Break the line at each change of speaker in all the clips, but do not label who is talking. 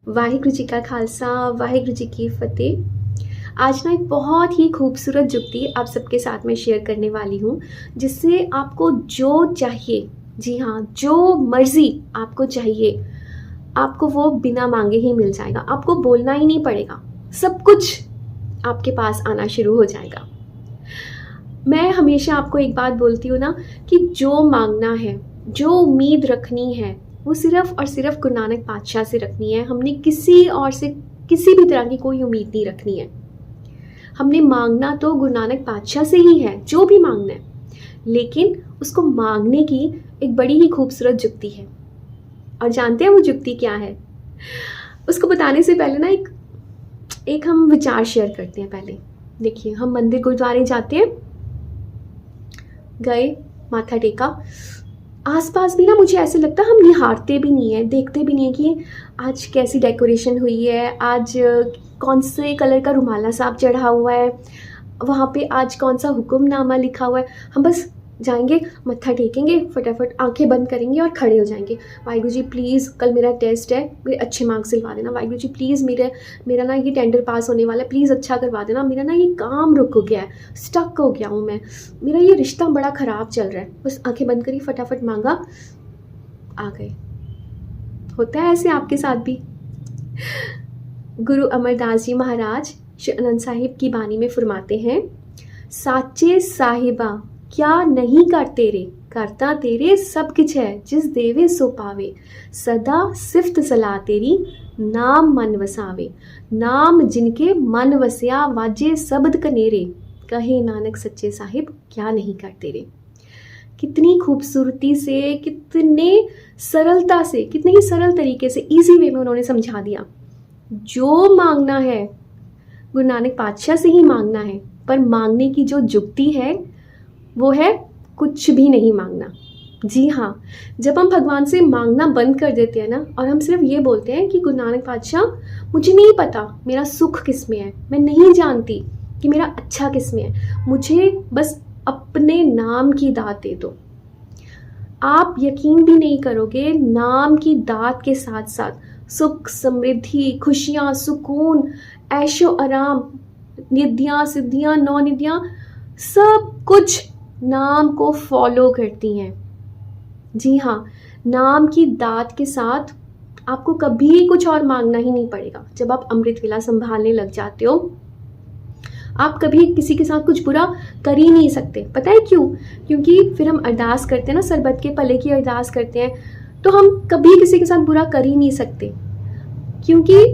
वाहिगुरु जी का खालसा, वाहिगुरु जी की फतेह। आज ना एक बहुत ही खूबसूरत जुगती आप सबके साथ में शेयर करने वाली हूँ, जिससे आपको जो चाहिए, जी हाँ, जो मर्ज़ी आपको चाहिए, आपको वो बिना माँगे ही मिल जाएगा। आपको बोलना ही नहीं पड़ेगा, सब कुछ आपके पास आना शुरू हो जाएगा। मैं हमेशा आपको एक बात बोलती हूँ ना कि जो माँगना है, जो उम्मीद रखनी है, वो सिर्फ़ और सिर्फ़ गुरु नानक पातशाह से रखनी है। हमने किसी और से किसी भी तरह की कोई उम्मीद नहीं रखनी है। हमने माँगना तो गुरु नानक पातशाह से ही है, जो भी माँगना है, लेकिन उसको माँगने की एक बड़ी ही खूबसूरत जुक्ति है। और जानते हैं वो जुक्ति क्या है? उसको बताने से पहले ना एक हम विचार शेयर करते हैं पहले। देखिए, हम मंदिर गुरुद्वारे जाते हैं, गए, माथा टेका, आसपास भी ना मुझे ऐसे लगता है हम निहारते भी नहीं है, देखते भी नहीं है कि आज कैसी डेकोरेशन हुई है, आज कौन से कलर का रुमाला साहब चढ़ा हुआ है, वहाँ पे आज कौन सा हुक्मनामा लिखा हुआ है। हम बस जाएंगे, मत्था टेकेंगे, फटाफट आंखें बंद करेंगे और खड़े हो जाएंगे। वाहिगुरु जी प्लीज़, कल मेरा टेस्ट है, मेरे अच्छे मार्क्स दिलवा देना। वाहिगुरु जी प्लीज़, मेरा ना ये टेंडर पास होने वाला है, प्लीज़ अच्छा करवा देना। मेरा ना ये काम रुक गया है, स्टक हो गया हूँ मैं, मेरा ये रिश्ता बड़ा ख़राब चल रहा है। बस आंखें बंद करी, फटाफट मांगा, आ गए। होता है ऐसे आपके साथ भी? गुरु अमरदास जी महाराज श्री आनंद साहिब की बानी में फरमाते हैं, साचे साहिबा क्या नहीं कर तेरे, करता तेरे सब किछ है, जिस देवे सो पावे, सदा सिफ्त सलाह तेरी, नाम मन वसावे। नाम जिनके मन वसया, वाजे शब्द कनेरे, कहे नानक सच्चे साहिब क्या नहीं कर तेरे। कितनी खूबसूरती से, कितने सरलता से, कितने ही सरल तरीके से, इजी वे में उन्होंने समझा दिया। जो मांगना है गुरु नानक पातशाह से ही मांगना है, पर मांगने की जो जुक्ति है वो है कुछ भी नहीं मांगना। जी हाँ, जब हम भगवान से मांगना बंद कर देते हैं ना, और हम सिर्फ ये बोलते हैं कि गुरु नानक पातशाह मुझे नहीं पता मेरा सुख किस में है, मैं नहीं जानती कि मेरा अच्छा किस में है, मुझे बस अपने नाम की दात दे दो। आप यकीन भी नहीं करोगे, नाम की दात के साथ साथ सुख, समृद्धि, खुशियाँ, सुकून, ऐशो आराम, निधियाँ, सिद्धियाँ, नौ निधियाँ, सब कुछ नाम को फॉलो करती हैं। जी हाँ, नाम की दात के साथ आपको कभी कुछ और मांगना ही नहीं पड़ेगा। जब आप अमृत वेला संभालने लग जाते हो, आप कभी किसी के साथ कुछ बुरा कर ही नहीं सकते। पता है क्यों? क्योंकि फिर हम अरदास करते हैं ना, सरबत के भले की अरदास करते हैं, तो हम कभी किसी के साथ बुरा कर ही नहीं सकते, क्योंकि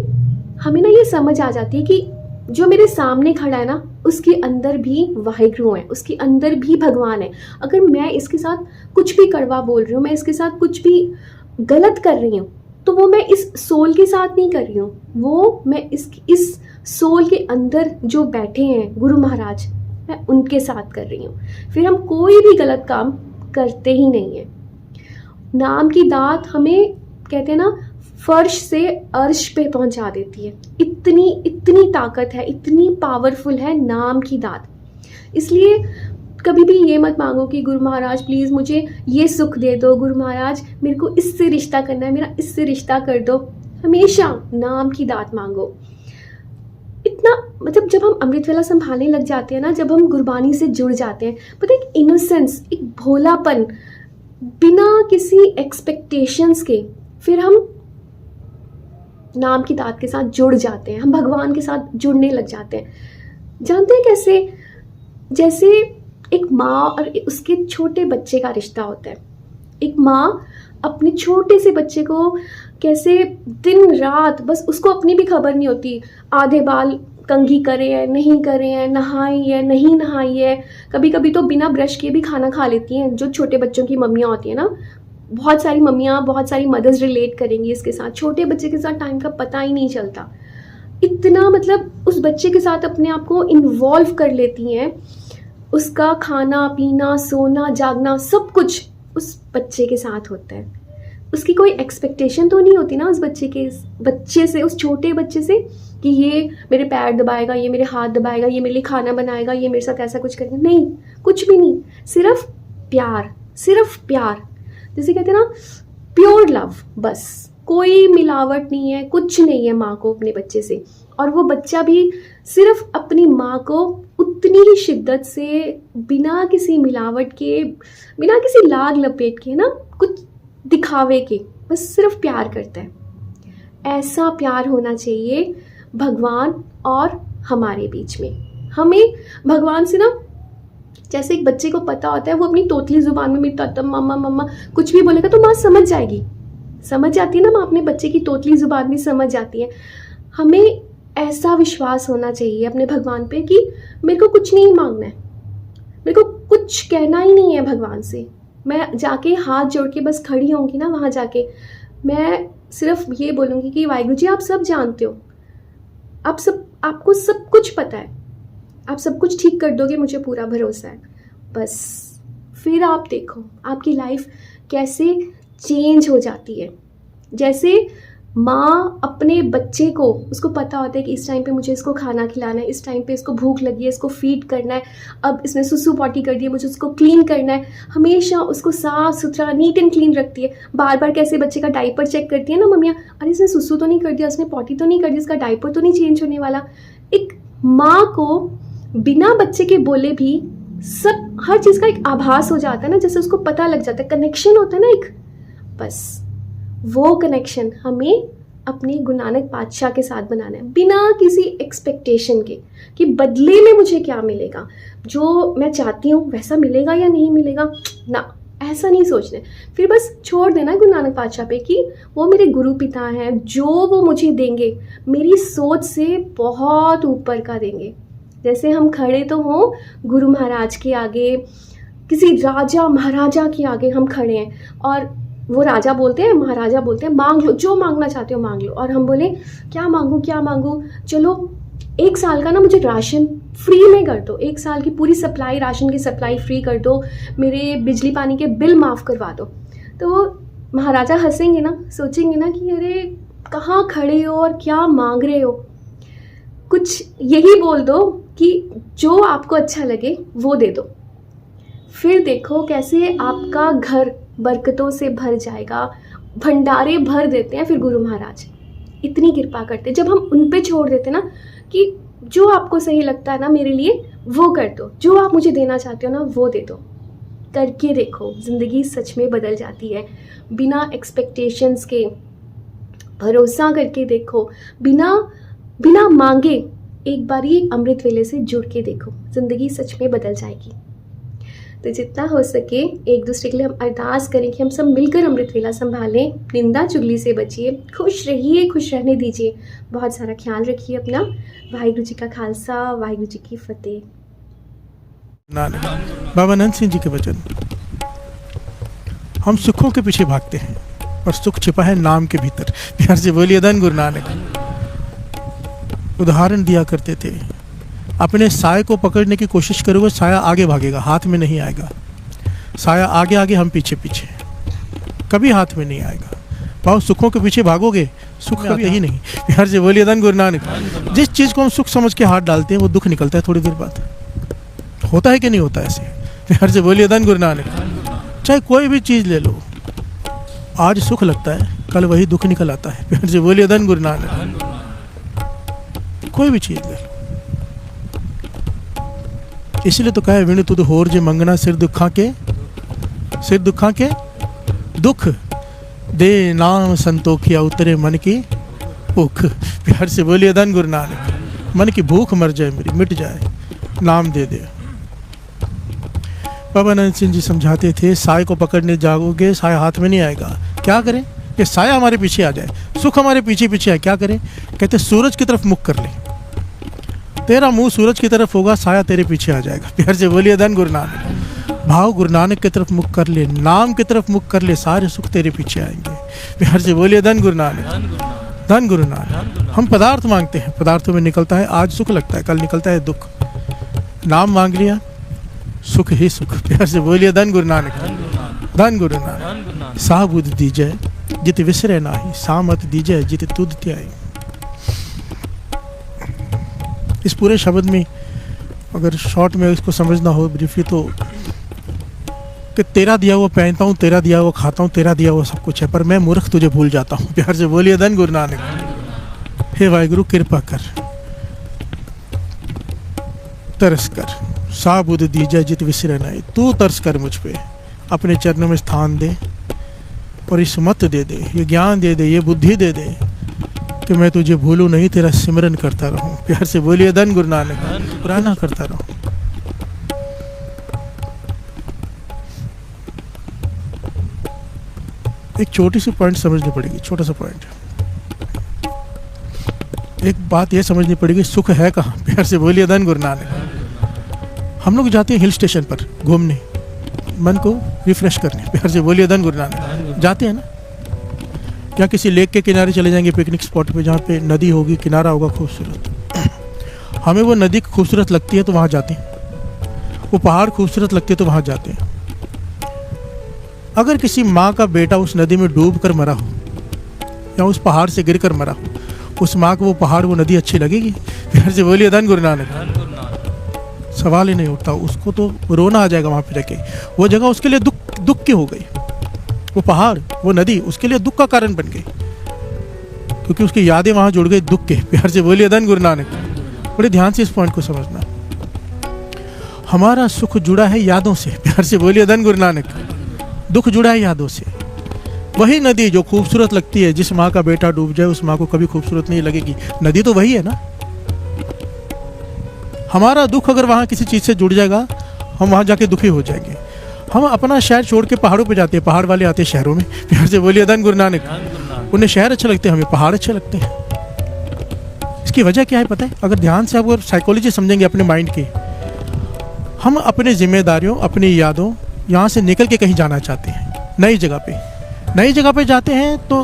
हमें ना ये समझ आ जाती है कि जो मेरे सामने खड़ा है ना, उसके अंदर भी वाहिगुरु है, उसके अंदर भी भगवान है। अगर मैं इसके साथ कुछ भी कड़वा बोल रही हूँ, मैं इसके साथ कुछ भी गलत कर रही हूँ, तो वो मैं इस सोल के साथ नहीं कर रही हूँ, वो मैं इस सोल के अंदर जो बैठे हैं गुरु महाराज, मैं उनके साथ कर रही हूँ। फिर हम कोई भी गलत काम करते ही नहीं है। नाम की दात हमें, कहते हैं ना, फर्श से अर्श पे पहुंचा देती है। इतनी ताकत है, इतनी पावरफुल है नाम की दात। इसलिए कभी भी ये मत मांगो कि गुरु महाराज प्लीज़ मुझे ये सुख दे दो, गुरु महाराज मेरे को इससे रिश्ता करना है, मेरा इससे रिश्ता कर दो। हमेशा नाम की दात मांगो। इतना मतलब जब हम अमृत वेला संभालने लग जाते हैं ना, जब हम गुरबानी से जुड़ जाते हैं, पता है, एक इनोसेंस, एक भोलापन, बिना किसी एक्सपेक्टेशंस के, फिर हम नाम की दात के साथ जुड़ जाते हैं, हम भगवान के साथ जुड़ने लग जाते हैं। जानते हैं कैसे? जैसे एक माँ और उसके छोटे बच्चे का रिश्ता होता है। एक माँ अपने छोटे से बच्चे को कैसे दिन रात, बस उसको अपनी भी खबर नहीं होती, आधे बाल कंघी करे हैं, नहीं करे हैं, नहाई है, नहीं नहाई है, कभी कभी तो बिना ब्रश के भी खाना खा लेती हैं। जो छोटे बच्चों की मम्मियाँ होती हैं ना, बहुत सारी मम्मियाँ, बहुत सारी मदर्स रिलेट करेंगी इसके साथ। छोटे बच्चे के साथ टाइम का पता ही नहीं चलता, इतना मतलब उस बच्चे के साथ अपने आप को इन्वॉल्व कर लेती हैं। उसका खाना पीना, सोना जागना, सब कुछ उस बच्चे के साथ होता है। उसकी कोई एक्सपेक्टेशन तो नहीं होती ना उस बच्चे से, उस छोटे बच्चे से, कि ये मेरे पैर दबाएगा, ये मेरे हाथ दबाएगा, ये मेरे लिए खाना बनाएगा, ये मेरे साथ ऐसा कुछ करेगा। नहीं, कुछ भी नहीं, सिर्फ प्यार, सिर्फ प्यार। जैसे कहते हैं ना, प्योर लव, बस कोई मिलावट नहीं है, कुछ नहीं है माँ को अपने बच्चे से। और वो बच्चा भी सिर्फ अपनी माँ को उतनी ही शिद्दत से, बिना किसी मिलावट के, बिना किसी लाग लपेट के ना, कुछ दिखावे के, बस सिर्फ प्यार करता है। ऐसा प्यार होना चाहिए भगवान और हमारे बीच में। हमें भगवान से ना, जैसे एक बच्चे को पता होता है, वो अपनी तोतली ज़ुबान में मेरी तत्तम मम्मा मम्मा कुछ भी बोलेगा तो माँ समझ जाएगी, समझ जाती है ना माँ, अपने बच्चे की तोतली ज़ुबान भी समझ जाती है। हमें ऐसा विश्वास होना चाहिए अपने भगवान पे कि मेरे को कुछ नहीं मांगना है, मेरे को कुछ कहना ही नहीं है भगवान से। मैं जाके हाथ जोड़ के बस खड़ी होंगी ना, वहाँ जाके मैं सिर्फ ये बोलूँगी कि वाहिगुरु जी आप सब जानते हो, आपको सब कुछ पता है, आप सब कुछ ठीक कर दोगे, मुझे पूरा भरोसा है। बस फिर आप देखो आपकी लाइफ कैसे चेंज हो जाती है। जैसे माँ अपने बच्चे को, उसको पता होता है कि इस टाइम पे मुझे इसको खाना खिलाना है, इस टाइम पे इसको भूख लगी है, इसको फीड करना है, अब इसने सुसु पॉटी कर दिया, मुझे उसको क्लीन करना है, हमेशा उसको साफ़ सुथरा नीट एंड क्लीन रखती है। बार बार कैसे बच्चे का डाइपर चेक करती है ना मम्मियाँ, अरे इसने सुसु तो नहीं कर दिया, उसने पॉटी तो नहीं कर दी, इसका डाइपर तो नहीं चेंज होने वाला। एक माँ को बिना बच्चे के बोले भी सब हर चीज़ का एक आभास हो जाता है ना, जैसे उसको पता लग जाता है, कनेक्शन होता है ना एक। बस वो कनेक्शन हमें अपने गुरु नानक पातशाह के साथ बनाना है, बिना किसी एक्सपेक्टेशन के कि बदले में मुझे क्या मिलेगा, जो मैं चाहती हूँ वैसा मिलेगा या नहीं मिलेगा ना, ऐसा नहीं सोचना है। फिर बस छोड़ देना गुरु नानक पातशाह पे कि वो मेरे गुरु पिता हैं, जो वो मुझे देंगे मेरी सोच से बहुत ऊपर का देंगे। जैसे हम खड़े तो हों गुरु महाराज के आगे, किसी राजा महाराजा के आगे हम खड़े हैं, और वो राजा बोलते हैं, महाराजा बोलते हैं मांग लो, जो मांगना चाहते हो मांग लो। और हम बोले क्या मांगूँ, चलो 1 साल का ना मुझे राशन फ्री में कर दो, 1 साल की पूरी सप्लाई, राशन की सप्लाई फ्री कर दो, मेरे बिजली पानी के बिल माफ़ करवा दो। तो महाराजा हंसेंगे ना, सोचेंगे ना कि अरे कहाँ खड़े हो और क्या मांग रहे हो, कुछ यही बोल दो कि जो आपको अच्छा लगे वो दे दो। फिर देखो कैसे आपका घर बरकतों से भर जाएगा, भंडारे भर देते हैं। फिर गुरु महाराज इतनी कृपा करते, जब हम उन पे छोड़ देते ना कि जो आपको सही लगता है ना मेरे लिए वो कर दो, जो आप मुझे देना चाहते हो ना वो दे दो, करके देखो ज़िंदगी सच में बदल जाती है। बिना एक्सपेक्टेशंस के भरोसा करके देखो, बिना मांगे एक बार ये अमृत वेले से जुड़ के देखो, ज़िंदगी सच में बदल जाएगी। तो जितना हो सके एक दूसरे के लिए हम अरदास करें कि हम सब मिलकर अमृत वेला संभालें, निंदा चुगली से बचिए, खुश रहिए, खुश रहने दीजिए, बहुत सारा ख्याल रखिए अपना। वाहिगुरु जी का खालसा, वाहिगुरु जी की फतेह।
बाबा नंद सिंह जी के वचन। हम सुखों के पीछे भागते हैं और सुख छिपा है नाम के भीतर। प्यार से बोलिए धन गुरु नानक। उदाहरण दिया करते थे, अपने साय को पकड़ने की कोशिश करोगे साया आगे भागेगा, हाथ में नहीं आएगा। साया आगे आगे, हम पीछे पीछे, कभी हाथ में नहीं आएगा। भाव सुखों के पीछे भागोगे, सुख कभी यही नहीं। प्यार से बोलिए धन गुरु नानक। जिस चीज़ को हम सुख समझ के हाथ डालते हैं वो दुख निकलता है थोड़ी देर बाद। होता है कि नहीं होता ऐसे? प्यार से बोलिए धन गुरु नानक। चाहे कोई भी चीज़ ले लो, आज सुख लगता है कल वही दुख निकल आता है। प्यार से बोलिए धन गुरु नानक। कोई भी चीज़ ले लो, इसलिए तो कहे विणु तुद होर जे मंगना सिर दुखा के दुख दे नाम संतोखिया उतरे मन की भूख। प्यार से बोलिए धन गुरु नानक। मन की भूख मर जाए मेरी, मिट जाए, नाम दे दे। बाबा नंद सिंह जी समझाते थे, साय को पकड़ने जाओगे साया हाथ में नहीं आएगा। क्या करें कि साया हमारे पीछे आ जाए, सुख हमारे पीछे पीछे आए। क्या करें? कहते सूरज की तरफ मुख कर ले, तेरा मुंह सूरज की तरफ होगा, साया तेरे पीछे आ जाएगा। प्यार से बोलिए धन गुरु नानक। भाव गुरु नानक की तरफ मुख कर ले, नाम की तरफ मुख कर ले, सारे सुख तेरे पीछे आएंगे। प्यार से बोलिए धन गुरु नानक। धन गुरु नानक। हम पदार्थ मांगते हैं, पदार्थों में निकलता है आज सुख लगता है, कल निकलता है दुख। नाम मांग लिया, सुख ही सुख। प्यार से बोलिए धन गुरु नानक। धन गुरु नानक। सा बुद्ध दीजय जित विसरे नाही, सा मत दीजय जित तुध त्याई। इस पूरे शब्द में अगर शॉर्ट में इसको समझना हो ब्रीफली, तो कि तेरा दिया हुआ पहनता हूँ, तेरा दिया हुआ खाता हूँ, तेरा दिया हुआ सब कुछ है, पर मैं मूर्ख तुझे भूल जाता हूँ। प्यार से बोलिए धन गुरु नानक। हे वाहिगुरु कृपा कर, तरस कर, सा बुध दीजै जित विसरे नहीं। तू तरस कर मुझ पे, अपने चरणों में स्थान दे और इस मत दे दे, ये ज्ञान दे दे, ये बुद्धि दे दे कि मैं तुझे भूलूं नहीं, तेरा सिमरन करता रहूं। प्यार से बोलिए धन गुरु नानक। पुराना करता रहूं। एक छोटी सी पॉइंट समझनी पड़ेगी, छोटा सा पॉइंट। एक बात ये समझनी पड़ेगी, सुख है कहाँ? प्यार से बोलिए धन गुरु नानक। हम लोग जाते हैं हिल स्टेशन पर घूमने, मन को रिफ्रेश करने। प्यार से बोलिए धन गुरु नानक। जाते हैं ना, या किसी लेक के किनारे चले जाएंगे, पिकनिक स्पॉट पे जहाँ पे नदी होगी, किनारा होगा खूबसूरत। हमें वो नदी खूबसूरत लगती है तो वहाँ जाते हैं, वो पहाड़ खूबसूरत लगते हैं तो वहाँ जाते हैं। अगर किसी माँ का बेटा उस नदी में डूब कर मरा हो या उस पहाड़ से गिर कर मरा हो, उस माँ को वो पहाड़, वो नदी अच्छी लगेगी? प्यार से बोलिए धन गुरु नानक। सवाल ही नहीं उठता, उसको तो रोना आ जाएगा वहाँ पे जाके। वो जगह उसके लिए दुख की हो गई, वो पहाड़, वो नदी उसके लिए दुख का कारण बन गई, क्योंकि उसकी यादें वहाँ जुड़ गई दुख के। प्यार से बोलिए धन गुरु नानक। बड़े ध्यान से इस पॉइंट को समझना। हमारा सुख जुड़ा है यादों से। प्यार से बोलिए धन गुरु नानक। दुख जुड़ा है यादों से। वही नदी जो खूबसूरत लगती है, जिस माँ का बेटा डूब जाए उस माँ को कभी खूबसूरत नहीं लगेगी। नदी तो वही है ना। हमारा दुख अगर वहाँ किसी चीज़ से जुड़ जाएगा, हम वहाँ जाके दुखी हो जाएंगे। हम अपना शहर छोड़ के पहाड़ों पे जाते हैं, पहाड़ वाले आते हैं शहरों में। प्यार से बोलिए धन गुरु नानक। उन्हें शहर अच्छे लगते हैं, हमें पहाड़ अच्छे लगते हैं। इसकी वजह क्या है पता है? अगर ध्यान से आप साइकोलॉजी समझेंगे अपने माइंड की, हम अपने जिम्मेदारियों, अपनी यादों, यहाँ से निकल के कहीं जाना चाहते हैं, नई जगह पे जाते हैं तो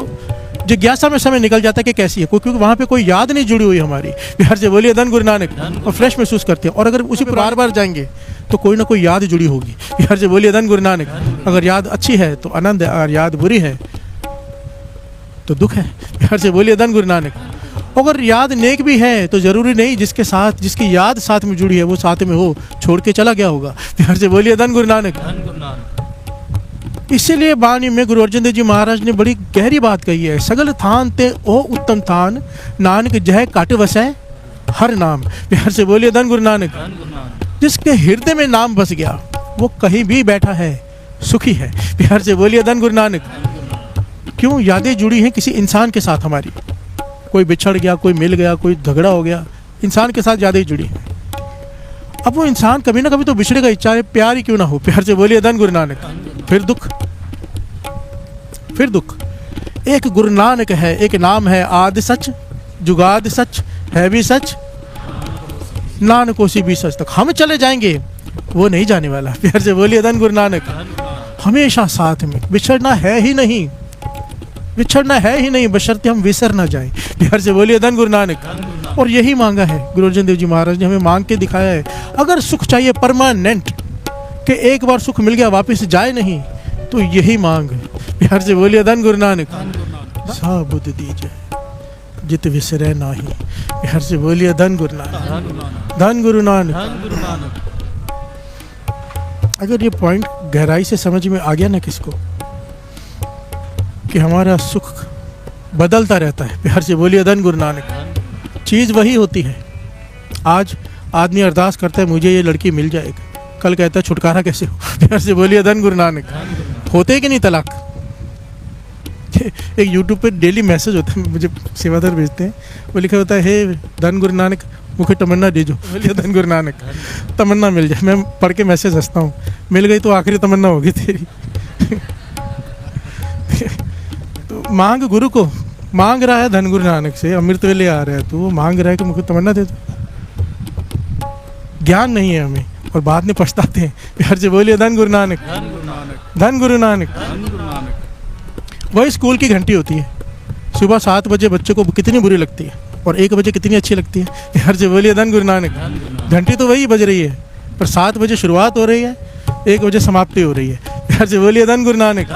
जिज्ञासा में समय निकल जाता है कि कैसी है, क्योंकि वहाँ पे कोई याद नहीं जुड़ी हुई हमारी। प्यार से बोलिए धन गुरु नानक। और फ्रेश महसूस करते हैं। और अगर उसी पर बार बार जाएंगे तो कोई ना कोई याद जुड़ी होगी। प्यार से बोलिए धन गुरु नानक। अगर याद अच्छी है तो आनंद है, अगर याद बुरी है तो दुख है। प्यार से बोलिए धन गुरु नानक। अगर याद नेक भी है तो जरूरी नहीं जिसके साथ, जिसकी याद साथ में जुड़ी है वो साथ में हो, छोड़ के चला गया होगा। प्यार से बोलिए धन गुरु नानक। इसीलिए वाणी में गुरु अर्जन देव जी महाराज ने बड़ी गहरी बात कही है। सगल थान ते ओ उत्तम थान, नानक जह काट वसै हर नाम। प्यार से बोलिए धन गुरु नानक। जिसके हृदय में नाम बस गया वो कहीं भी बैठा है सुखी है। प्यार से बोलिए धन गुरु नानक। क्यों? यादें जुड़ी हैं किसी इंसान के साथ हमारी। कोई बिछड़ गया, कोई मिल गया, कोई झगड़ा हो गया, इंसान के साथ यादें जुड़ी हैं। अब वो इंसान कभी ना कभी तो बिछड़ेगा, चाहे प्यार ही क्यों ना हो। प्यार से बोलिए धन गुरु नानक। फिर दुख। एक गुरु नानक है, एक नाम है आदि सच, जुगाद सच, है भी सच, नानकोसी भी सच। तक हम चले जाएंगे, वो नहीं जाने वाला। प्यार से बोलिए धन गुरु नानक। हमेशा साथ में, बिछड़ना है ही नहीं, बशर्ते हम विसर ना जाए। प्यार से बोलिए धन गुरु नानक। और यही मांगा है गुरु अर्जन देव जी महाराज ने, हमें मांग के दिखाया है। अगर सुख चाहिए परमानेंट, कि एक बार सुख मिल गया वापस जाए नहीं, तो यही मांग है। प्यार से बोलिए धन गुरु नानक। सा बुध दीजै जित विसरै नाही। प्यार से बोलिए धन गुरु नानक। धन गुरु नानक। अगर ये पॉइंट गहराई से समझ में आ गया ना किसको, कि हमारा सुख बदलता रहता है। प्यार से बोलिए धन गुरु नानक। चीज़ वही होती है। आज आदमी अरदास करता है मुझे ये लड़की मिल जाएगी, कल कहता है छुटकारा कैसे हो। प्यार से बोलिए धन गुरु नानक। होते कि नहीं तलाक? एक यूट्यूब पे डेली मैसेज होता है, मुझे सेवादार भेजते हैं, वो लिखा होता है हे धन गुरु नानक मुझे तमन्ना दीजो। बोलिए धन गुरु नानक। तमन्ना मिल जाए। मैं पढ़ के मैसेज हंसता हूँ, मिल गई तो आखिरी तमन्ना होगी तेरी। तो मांग गुरु को, मांग रहा है धन गुरु नानक से, अमृत वेले आ रहा है तो वो मांग रहा है कि मुझे तमन्ना दे दो। ज्ञान नहीं है हमें और बाद में पछताते हैं। प्यार से बोलिए धन गुरु नानक। धन गुरु नानक। वही स्कूल की घंटी होती है। सुबह 7 बजे बच्चों को कितनी बुरी लगती है और 1 बजे कितनी अच्छी लगती है। प्यार से बोलिए धन गुरु नानक। घंटी तो वही बज रही है, पर 7 बजे शुरुआत हो रही है, 1 बजे समाप्ति हो रही है। प्यार से बोलिए धन गुरु नानक।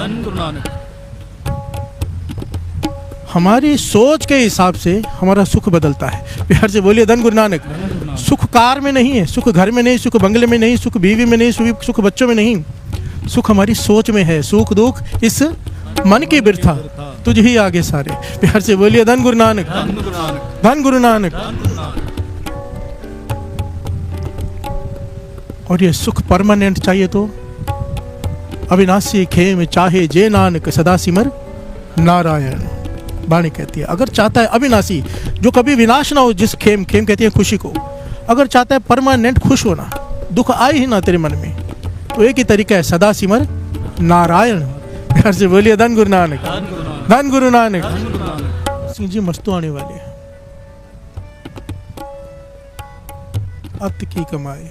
हमारी सोच के हिसाब से हमारा सुख बदलता है। प्यार से बोलिए धन गुरु नानक। सुख कार में नहीं है, सुख घर में नहीं, सुख बंगले में नहीं, सुख बीवी में नहीं, सुख बच्चों में नहीं, सुख हमारी सोच में है, सुख दुख इस मन की बिरथा, तुझ ही आगे सारे। प्यार से बोलिए धन गुरु नानक, धन गुरु नानक। और ये सुख परमानेंट चाहिए तो अविनाशी खेम चाहे जे नानक सदा सिमर नारायण। वाणी कहती है अगर चाहता है अविनाशी, जो कभी विनाश ना हो, जिस खेम कहती है खुशी को, अगर चाहता है परमानेंट खुश होना, दुख आए ही ना तेरे मन में, तो एक ही तरीका है, सदा सिमर नारायण। प्यार से बोलिए धन गुरु नानक, धन गुरु नानक। सिंह जी मस्तू आने वाले हैं, अत की कमाई।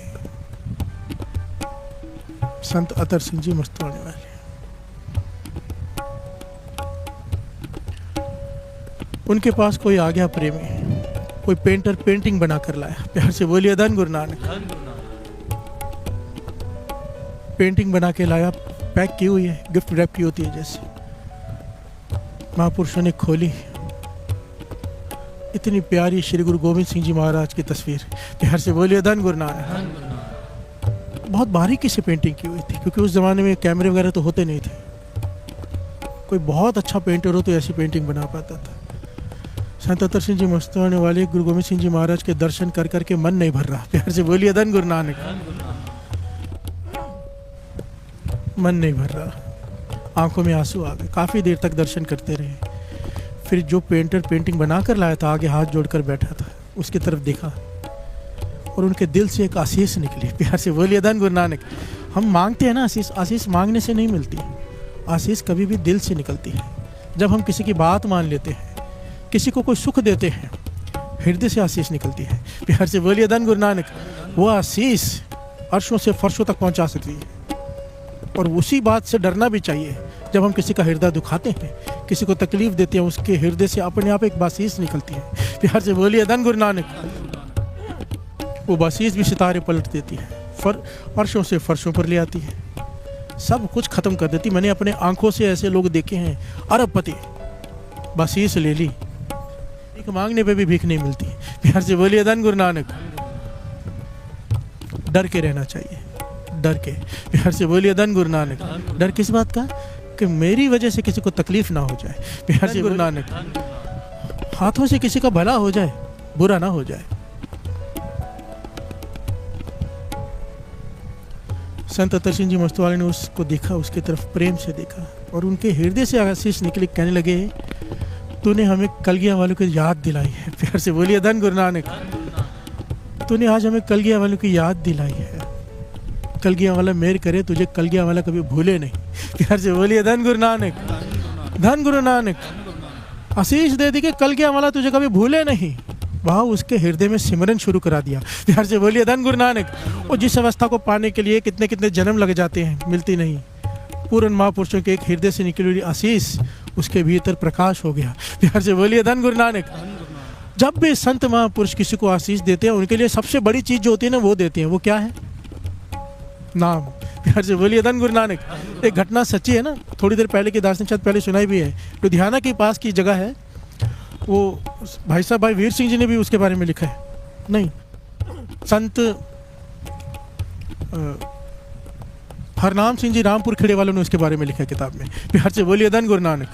संत अतर सिंह जी मस्तू आने वाले हैं। उनके पास कोई आ गया प्रेमी, कोई पेंटर पेंटिंग बना कर लाया। प्यार से बोलिए धन गुरु नानक। पेंटिंग बना के लाया, पैक की हुई है, गिफ्ट रैप की होती है जैसे। महापुरुषों ने खोली, इतनी प्यारी श्री गुरु गोविंद सिंह जी महाराज की तस्वीर। प्यार से बोलिए धन गुरु नानक। बहुत बारीकी से पेंटिंग की हुई थी, क्योंकि उस जमाने में कैमरे वगैरह तो होते नहीं थे। कोई बहुत अच्छा पेंटर हो तो ऐसी पेंटिंग बना पाता था। संत अतर सिंह जी मस्तवाने वाले गुरु गोविंद सिंह जी महाराज के दर्शन कर करके मन नहीं भर रहा। प्यार से बोलिए धन गुरु नानक। मन नहीं भर रहा, आंखों में आंसू आ गए। काफी देर तक दर्शन करते रहे। फिर जो पेंटर पेंटिंग बना कर लाया था, आगे हाथ जोड़कर बैठा था, उसकी तरफ देखा और उनके दिल से एक आशीष निकली। प्यार से बोलिए धन गुरु नानक। हम मांगते हैं ना आशीष, आशीष मांगने से नहीं मिलती, आशीष कभी भी दिल से निकलती है। जब हम किसी की बात मान लेते हैं, किसी को कोई सुख देते हैं, हृदय से आशीष निकलती है। प्यार से बोलिए धन गुरु नानक। वो आशीष अर्शों से फर्शों तक पहुंचा सकती है। और उसी बात से डरना भी चाहिए, जब हम किसी का हृदय दुखाते हैं, किसी को तकलीफ देते हैं, उसके हृदय से अपने आप एक बासीस निकलती है। प्यार से बोलिए धन गुरु नानक। वो बासीस भी सितारे पलट देती है, फर्शों से फर्शों पर ले आती है, सब कुछ खत्म कर देती। मैंने अपने आंखों से ऐसे लोग देखे हैं, अरबपति बासीस ले ली, भीख मांगने पे भी भीख नहीं मिलती। प्यार से बोलिए धन गुरु नानक। डर के रहना चाहिए, डर के। प्यार से बोलिए धन गुरु नानक। डर किस बात का? कि मेरी वजह से किसी को तकलीफ ना हो जाए। प्यार से गुरु नानक। हाथों से किसी का भला हो जाए, बुरा ना हो जाए। संत अतर सिंह जी मस्तवाले ने उसको देखा, उसकी तरफ प्रेम से देखा और उनके हृदय से आशीष निकले। कहने लगे, तूने हमें कलगिया वालों की याद दिलाई है। प्यार से बोलिए धन गुरु नानक। तूने आज हमें कलगिया वालों की याद दिलाई है। कलगिया वाला मेहर करे, तुझे कलगिया वाला कभी भूले नहीं। प्यार से बोलिए धन गुरु नानक, धन गुरु नानक। आशीष दे दी कि कलगिया वाला तुझे कभी भूले नहीं। वहाँ उसके हृदय में सिमरन शुरू करा दिया। प्यार से बोलिए धन गुरु नानक। और जिस अवस्था को पाने के लिए कितने कितने जन्म लग जाते हैं, मिलती नहीं। पूर्ण महापुरुषों के एक हृदय से निकली हुई आशीष उसके भीतर प्रकाश हो गया। प्यार से बोलिए धन गुरु नानक। जब भी संत महापुरुष किसी को आशीष देते हैं, उनके लिए सबसे बड़ी चीज जो होती है ना, वो देते हैं। वो क्या है? नाम। प्यार से बोलिए धन गुरु नानक। एक घटना सच्ची है ना, थोड़ी देर पहले की दार्शनिक शायद पहले सुनाई भी है। लुधियाना के पास की जगह है, वो भाई साहब भाई वीर सिंह जी ने भी उसके बारे में लिखा है। नहीं, संत हरनाम सिंह जी रामपुर खेड़े वालों ने उसके बारे में लिखा है किताब में। प्यार से बोलिए धन गुरु नानक।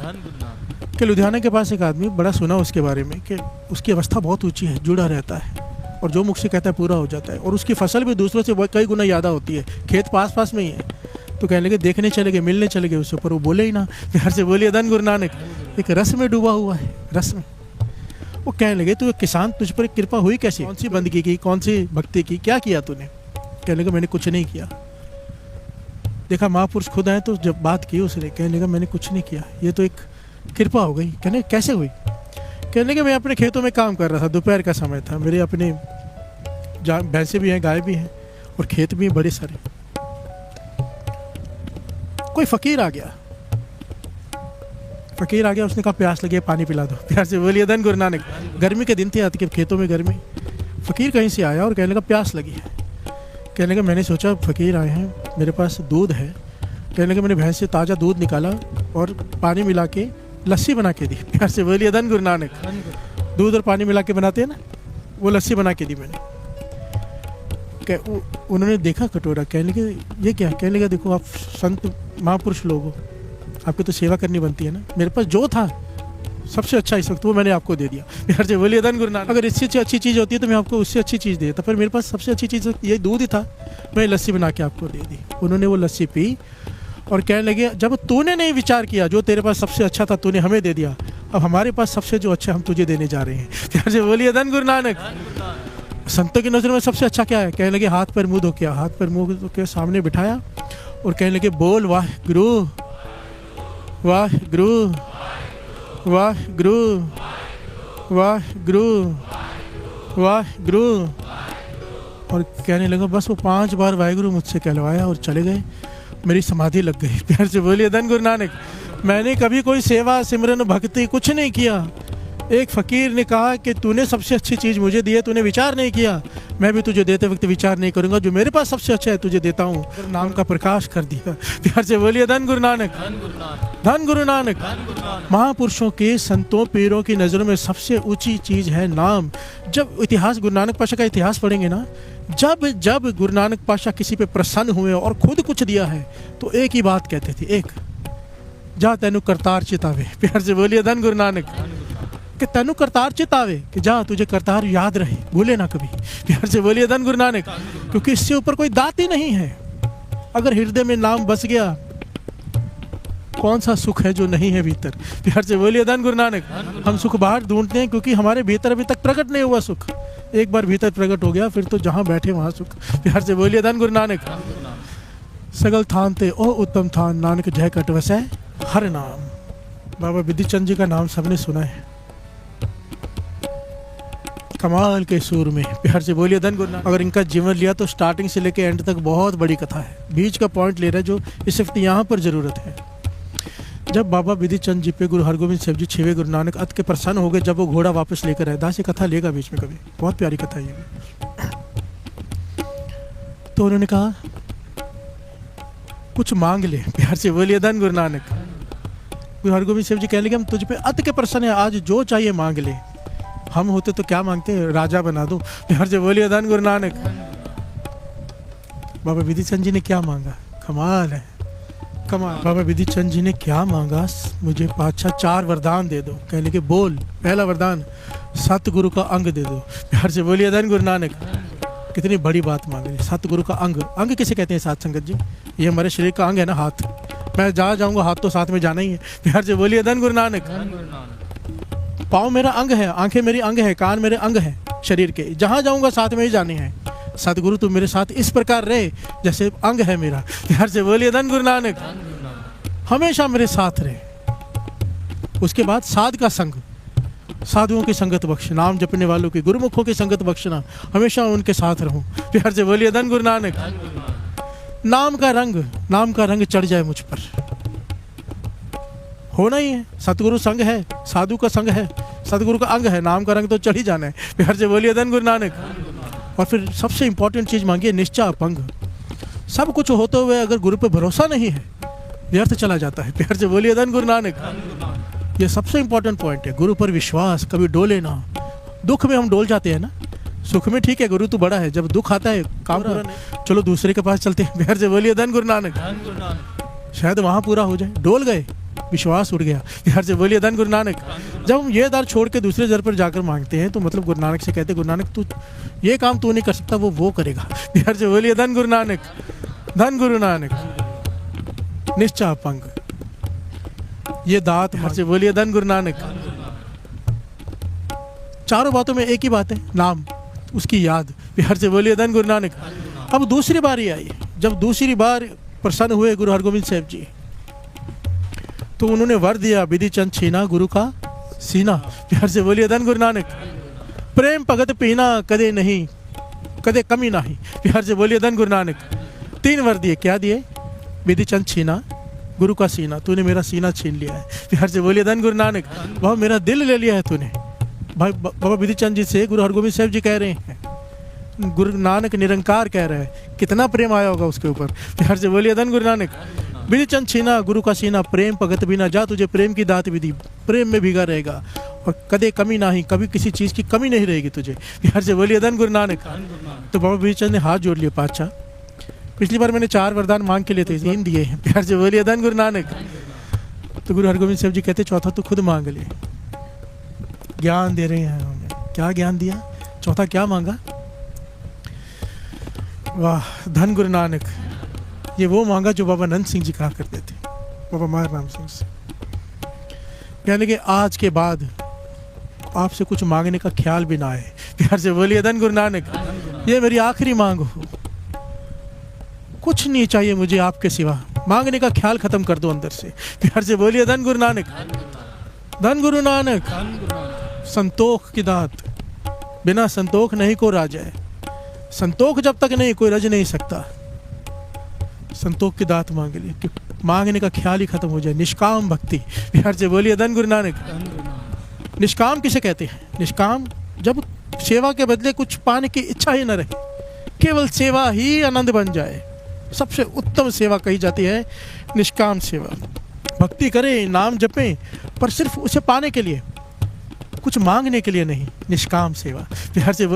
कि लुधियाना के पास एक आदमी, बड़ा सुना उसके बारे में कि उसकी अवस्था बहुत ऊंची है, जुड़ा रहता है और जो मुख से कहता है पूरा हो जाता है। और उसकी फसल भी दूसरों से कई गुना ज़्यादा होती है, खेत पास पास में ही है। तो कहने लगे, देखने चले गए, मिलने चले गए उससे, पर वो बोले ही ना। प्यार से बोलिए धन गुरु नानक। एक रस में डूबा हुआ है, रस में। वो कहने लगे, तू एक किसान, तुझ पर एक कृपा हुई कैसे? कौन सी बंदगी की, कौन सी भक्ति की, क्या किया तूने? कहने लगा, मैंने कुछ नहीं किया। देखा महापुरुष खुद आए तो जब बात की उसने, कहने लगा, मैंने कुछ नहीं किया, ये तो एक कृपा हो गई। कहने कैसे हुई? कहने लगे, मैं अपने खेतों में काम कर रहा था, दोपहर का समय था, मेरे अपने भैंसे भी हैं, गाय भी हैं और खेत भी हैं बड़े सारे। कोई फकीर आ गया, फकीर आ गया, उसने कहा, प्यास लगी है, पानी पिला दो। प्यार से बोलिए धन गुरु नानक। गर्मी के दिन थे, आती के खेतों में गर्मी। फकीर कहीं से आया और कहने लगा, प्यास लगी है। कहने लगा, मैंने सोचा फकीर आए हैं, मेरे पास दूध है। कहने लगा, मैंने भैंस से ताज़ा दूध निकाला और पानी मिला के लस्सी बना के दी। प्यार से बोलिए धन गुरु नानक। दूध और पानी मिला के बनाते हैं ना, वो लस्सी बना के दी मैंने। उन्होंने देखा कटोरा, कहने लगे ये क्या? कहने लगा देखो आप संत महापुरुष लोग हो, आपकी तो सेवा करनी बनती है ना, मेरे पास जो था सबसे अच्छा इस वक्त वो मैंने आपको दे दिया। यार जी बोलिए धन गुरु नानक। अगर इससे अच्छी चीज़ होती है तो मैं आपको उससे अच्छी चीज़ देता, पर मेरे पास सबसे अच्छी चीज़ ये दूध ही था, मैं लस्सी बना के आपको दे दी। उन्होंने वो लस्सी पी और कहने लगे जब तूने नहीं विचार किया, जो तेरे पास सबसे अच्छा था तूने हमें दे दिया, अब हमारे पास सबसे जो अच्छा हम तुझे देने जा रहे हैं। यार जी बोलिए धन गुरु नानक। संतों की नज़र में सबसे अच्छा क्या है? कहने लगे हाथ पर मुँह धो के, हाथ पर मुँह धो के सामने बिठाया और कहने लगे बोल वाह गुरु वाह गुरु वाह गुरु वाह गुरु वाह गुरु। और कहने लगा बस वो 5 बार वाहिगुरु मुझसे कहलवाया और चले गए, मेरी समाधि लग गई। प्यार से बोलिए धन गुरु नानक। मैंने कभी कोई सेवा सिमरन भक्ति कुछ नहीं किया। एक फ़कीर ने कहा कि तूने सबसे अच्छी चीज़ मुझे दी है, तूने विचार नहीं किया, मैं भी तुझे देते वक्त विचार नहीं करूंगा, जो मेरे पास सबसे अच्छा है तुझे देता हूँ। नाम का प्रकाश कर दिया। प्यार से बोलिए धन गुरु नानक। धन गुरु नानक। महापुरुषों के संतों पीरों की नज़रों में सबसे ऊंची चीज़ है नाम। जब इतिहास गुरु नानक पाशा का इतिहास पढ़ेंगे ना, जब जब गुरु नानक पाशा किसी पे प्रसन्न हुए और खुद कुछ दिया है तो एक ही बात कहते थे, एक जा तेनू करतार चितावे। प्यार से बोलिए धन गुरु नानक। कि तेनू करतार चितावे, कि जा तुझे करतार याद रहे, भूले ना कभी। प्यार से बोलिए धन गुरु नानक। क्योंकि इससे ऊपर कोई दात ही नहीं है। अगर हृदय में नाम बस गया, कौन सा सुख है जो नहीं है भीतर। प्यार से बोलिए धन गुरु नानक। हम सुख बाहर ढूंढते हैं क्योंकि हमारे भीतर अभी तक प्रकट नहीं हुआ सुख। एक बार भीतर प्रकट हो गया फिर तो जहाँ बैठे वहाँ सुख। प्यार से बोलिए धन गुरु नानक। सगल थान ते ओ उत्तम थान, नानक जय कट वसै हर नाम। बाबा विधि चंद जी का नाम सबने सुना है, कमाल के सूर में। प्यार से बोलिए धन गुरु नानक। अगर इनका जीवन लिया तो स्टार्टिंग से लेके एंड तक बहुत बड़ी कथा है। बीच का पॉइंट ले रहा है जो इस वक्त यहाँ पर ज़रूरत है। जब बाबा विधि चंद जी पे गुरु हरगोविंद साहब जी 6वें गुरु नानक अत के प्रसन्न हो गए, जब वो घोड़ा वापस लेकर आए, दास ये कथा लेगा बीच में कभी, बहुत प्यारी कथा है ये। तो उन्होंने कहा कुछ मांग ले। प्यार से बोलिए धन गुरु नानक। गुरु हरगोविंद साहब जी कहने लगे हम तुझ पे अत के प्रसन्न है, आज जो चाहिए मांग ले। हम होते तो क्या मांगते, राजा बना दो। प्यार से बोलिए धन गुरु नानक। बाबा विधि चंद जी ने क्या मांगा, कमाल है, कमाल। बाबा विधि चंद जी ने क्या मांगा, मुझे पातशाह 4 वरदान दे दो। कहने के बोल। पहला वरदान सतगुरु का अंग दे दो। प्यार से बोलिए धन गुरु नानक। कितनी बड़ी बात मांग रही, सतगुरु का अंग। अंग किसे कहते हैं साथ संगत जी? ये हमारे शरीर का अंग है ना, हाथ। मैं जहाँ जाऊँगा हाथ तो साथ में जाना ही है। प्यार से बोलिए धन गुरु नानक। पाँव मेरा अंग है, आंखें मेरी अंग है, कान मेरे अंग है शरीर के, जहाँ जाऊँगा साथ में ही जाने हैं। सतगुरु तू मेरे साथ इस प्रकार रहे जैसे अंग है मेरा। प्यार से बोलिए धन गुरु नानक। हमेशा मेरे साथ रहे। उसके बाद साध का संग, साधुओं की संगत बख्श, नाम जपने वालों की, गुरुमुखों की संगत बख्शना, हमेशा उनके साथ रहूं। प्यार से बोलिए धन गुरु नानक। नाम का रंग चढ़ जाए मुझ पर, होना ही है। सतगुरु संग है, साधु का संग है, सतगुरु का अंग है, नाम का रंग तो चढ़ ही जाना है। प्यार से बोलिए धन गुरु नानक। और फिर सबसे इंपॉर्टेंट चीज़ मांगिए निश्चय अपंग। सब कुछ होते हुए अगर गुरु पे भरोसा नहीं है, व्यर्थ चला जाता है। प्यार से बोलिए धन गुरु नानक। ये सबसे इंपॉर्टेंट पॉइंट है, गुरु पर विश्वास, कभी डोले ना। दुख में हम डोल जाते हैं ना, सुख में ठीक है गुरु तू बड़ा है, जब दुख आता है काम पूरा नहीं, चलो दूसरे के पास चलते हैं। प्यार से बोलिए धन गुरु नानक। शायद वहाँ पूरा हो जाए, डोल गए, विश्वास उठ गया। प्यार से बोलिए धन गुरु नानक। जब हम ये दर छोड़ के दूसरे दर पर जाकर मांगते हैं तो मतलब गुरु नानक से कहते हैं गुरु नानक तू ये काम तू नहीं कर सकता, वो करेगा। प्यार से बोलिए धन गुरु नानक। धन गुरु नानक। निश्चय अपंग, ये दात। प्यार से बोलिए धन गुरु नानक। चारों बातों में एक ही बात है, नाम, उसकी याद। प्यार से बोलिए धन गुरु नानक। अब दूसरी बारी आई, जब दूसरी बार प्रसन्न हुए गुरु हरगोविंद साहब जी, तो उन्होंने वर दिया विधि चंद छीना गुरु का सीना। प्यार से बोलिए धन गुरु नानक। प्रेम भगत पीना कदे नहीं, कदे कमी नहीं। प्यार से बोलिए धन गुरु नानक। 3 वर दिए, क्या दिए? विधि चंद छीना गुरु का सीना, तूने मेरा सीना छीन लिया है। प्यार से बोलिए धन गुरु नानक। वह मेरा दिल ले लिया है तूने। भाई बाबा विधि चंद जी से गुरु हरगोविंद साहब जी कह रहे हैं, गुरु नानक निरंकार कह रहे हैं, कितना प्रेम आया होगा उसके ऊपर। प्यार से बोलिए धन गुरु नानक। बिरचंद छीना गुरु का सीना, प्रेम भगत बिना, जा तुझे प्रेम की दात विधि, प्रेम में भीगा रहेगा और कदे कमी नहीं, कभी किसी चीज़ की कमी नहीं रहेगी तुझे। बिहार से बोलिए धन गुरु नानक। तो बाबा बिरचंद ने हाथ जोड़ लिए, पातशाह पिछली बार मैंने 4 वरदान मांग के लिए थे, 3 दिए हैं। बिहार से बोलिए धन गुरु नानक। तो गुरु हरगोविंद साहब जी कहते चौथा तो खुद मांग ले। ज्ञान दे रहे हैं हमें, क्या ज्ञान दिया, चौथा क्या मांगा, वाह धन गुरु नानक। ये वो मांगा जो बाबा नंद सिंह जी कहा करते थे, बाबा मार राम सिंह से। यानी कि आज के बाद आपसे कुछ मांगने का ख्याल भी ना आए। प्यार से बोलिए धन गुरु नानक। ये मेरी आखिरी मांग हो, कुछ नहीं चाहिए मुझे आपके सिवा, मांगने का ख्याल खत्म कर दो अंदर से। प्यार से बोलिए धन गुरु नानक। धन गुरु नानक। संतोख की दात, बिना संतोख नहीं को राज है। संतोख जब तक नहीं कोई रज नहीं सकता। संतोख की दात मांग लिए कि मांगने का ख्याल ही खत्म हो जाए। निष्काम भक्ति। बिहार से बोलिए धन गुरु नानक। निष्काम किसे कहते हैं? निष्काम जब सेवा के बदले कुछ पाने की इच्छा ही न रहे, केवल सेवा ही आनंद बन जाए। सबसे उत्तम सेवा कही जाती है निष्काम सेवा। भक्ति करें, नाम जपें, पर सिर्फ उसे पाने के लिए, कुछ मांगने के लिए नहीं। निष्काम सेवा। बिहार से